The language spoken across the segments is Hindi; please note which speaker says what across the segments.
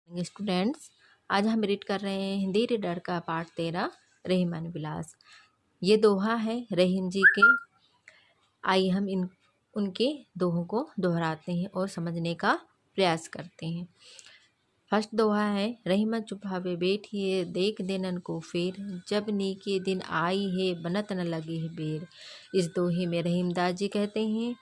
Speaker 1: स्टूडेंट्स, आज हम रीड कर रहे हैं हिंदी रीडर का पार्ट 13 रहीमन विलास। ये दोहा है रहीम जी के। आइए हम उनके दोहों को दोहराते हैं और समझने का प्रयास करते हैं। फर्स्ट दोहा है, रहीमन चुपावे बैठिए देख देनन को फेर, जब नीके दिन आई है बनत न लगे है बेर। इस दोहे में रहीमदास जी कहते हैं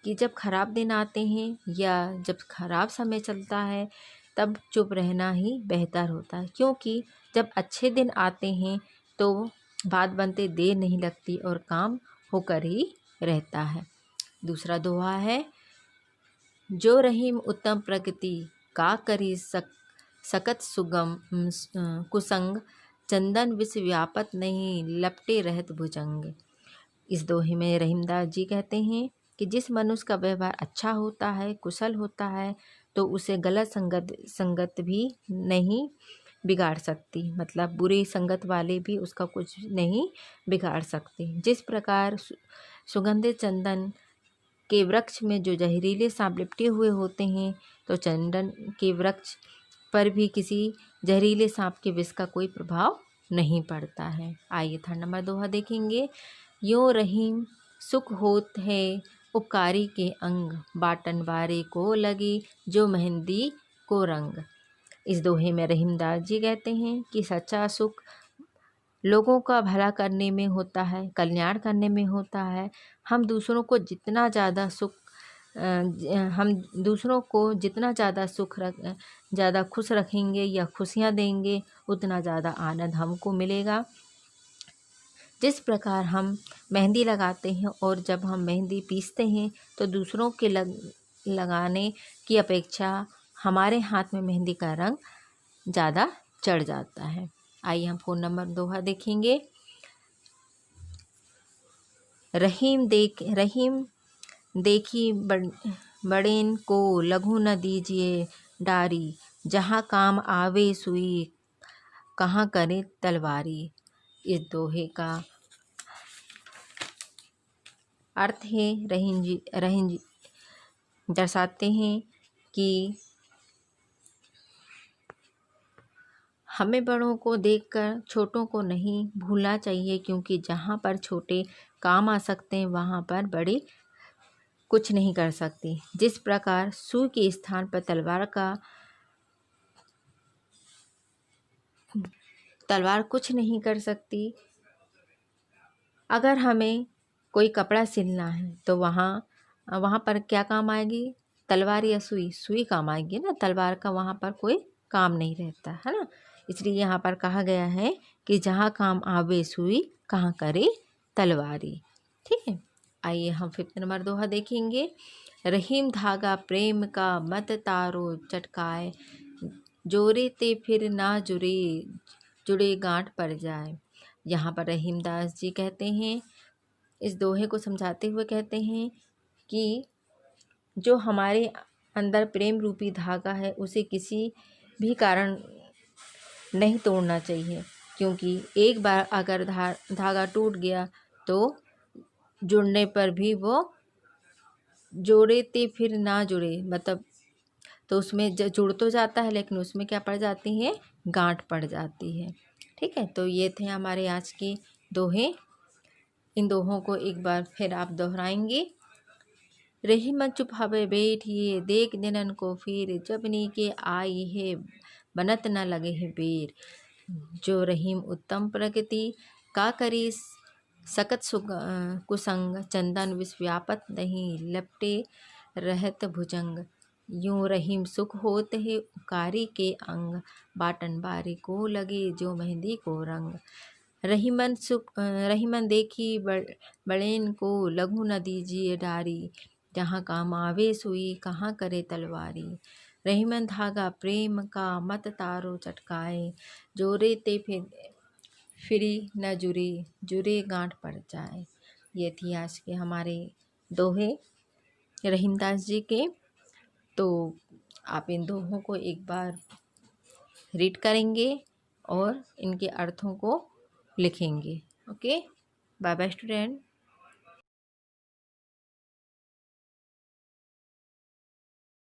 Speaker 1: कि जब खराब दिन आते हैं या जब खराब समय चलता है तब चुप रहना ही बेहतर होता है, क्योंकि जब अच्छे दिन आते हैं तो बात बनते देर नहीं लगती और काम होकर ही रहता है। दूसरा दोहा है, जो रहीम उत्तम प्रकृति का करी सकत सुगम कुसंग, चंदन विष व्यापत नहीं लपटे रहत भुजंग। इस दोहे में रहीमदास जी कहते हैं कि जिस मनुष्य का व्यवहार अच्छा होता है, कुशल होता है, तो उसे गलत संगत भी नहीं बिगाड़ सकती। मतलब बुरी संगत वाले भी उसका कुछ नहीं बिगाड़ सकते। जिस प्रकार सुगंधित चंदन के वृक्ष में जो जहरीले सांप लिपटे हुए होते हैं, तो चंदन के वृक्ष पर भी किसी जहरीले सांप के विष का कोई प्रभाव नहीं पड़ता है। आइए थर्ड नंबर दोहा देखेंगे। यो रहीम सुख होत है उपकारी के अंग, बाटन बारे को लगी जो मेहंदी को रंग। इस दोहे में रहीमदास जी कहते हैं कि सच्चा सुख लोगों का भला करने में होता है, कल्याण करने में होता है। हम दूसरों को जितना ज़्यादा ज़्यादा खुश रखेंगे या खुशियाँ देंगे, उतना ज़्यादा आनंद हमको मिलेगा। जिस प्रकार हम मेहंदी लगाते हैं और जब हम मेहंदी पीसते हैं तो दूसरों के लगाने की अपेक्षा हमारे हाथ में मेहंदी का रंग ज़्यादा चढ़ जाता है। आइए हम 4 नंबर दोहा देखेंगे। रहीम देखी बड़ेन को लघु न दीजिए डारी, जहाँ काम आवे सुई कहाँ करे तलवारी। इस दोहे का अर्थ है, रहीम जी दर्शाते हैं कि हमें बड़ों को देखकर छोटों को नहीं भूलना चाहिए, क्योंकि जहाँ पर छोटे काम आ सकते हैं वहाँ पर बड़े कुछ नहीं कर सकते। जिस प्रकार सुई के स्थान पर तलवार कुछ नहीं कर सकती। अगर हमें कोई कपड़ा सिलना है तो वहाँ पर क्या काम आएगी? तलवार या सुई? सुई काम आएगी ना, तलवार का वहाँ पर कोई काम नहीं रहता है ना। इसलिए यहाँ पर कहा गया है कि जहाँ काम आवे सुई कहाँ करे तलवारी। ठीक है, आइए हम 5 नंबर दोहा देखेंगे। रहीम धागा प्रेम का मत तारो चटकाए, जोरे ते फिर ना जुड़े गांठ पड़ जाए। यहाँ पर रहीमदास जी कहते हैं, इस दोहे को समझाते हुए कहते हैं कि जो हमारे अंदर प्रेम रूपी धागा है उसे किसी भी कारण नहीं तोड़ना चाहिए, क्योंकि एक बार अगर धागा टूट गया तो जुड़ने पर भी वो जोड़े ते फिर ना जुड़े, मतलब तो उसमें जुड़ तो जाता है लेकिन उसमें क्या पड़ जाती है? गांठ पड़ जाती है। ठीक है, तो ये थे हमारे आज के दोहे। इन दोहों को एक बार फिर आप दोहराएंगे। रहीमन चुप हवे बैठिए देख दिनन को फिर, जब नीके आई है बनत न लगे है बेर। जो रहीम उत्तम प्रकृति का करी सकत कुसंग, चंदन विष व्यापत नहीं लपटे रहत भुजंग। यूं रहीम सुख होत है उपकारी के अंग, बाटन बारी को लगे जो मेहंदी को रंग। रहीमन देखी बड़ेन को लघु न दीजिए डारी, जहाँ काम आवे सुई कहाँ करे तलवारी। रहीमन धागा प्रेम का मत तारो चटकाए, जोरे ते फिरी न जुरे गांठ पड़ जाए। ये थी आज के हमारे दोहे रहीमदास जी के। तो आप इन दोहों को एक बार रीड करेंगे और इनके अर्थों को लिखेंगे। Okay, bye bye student.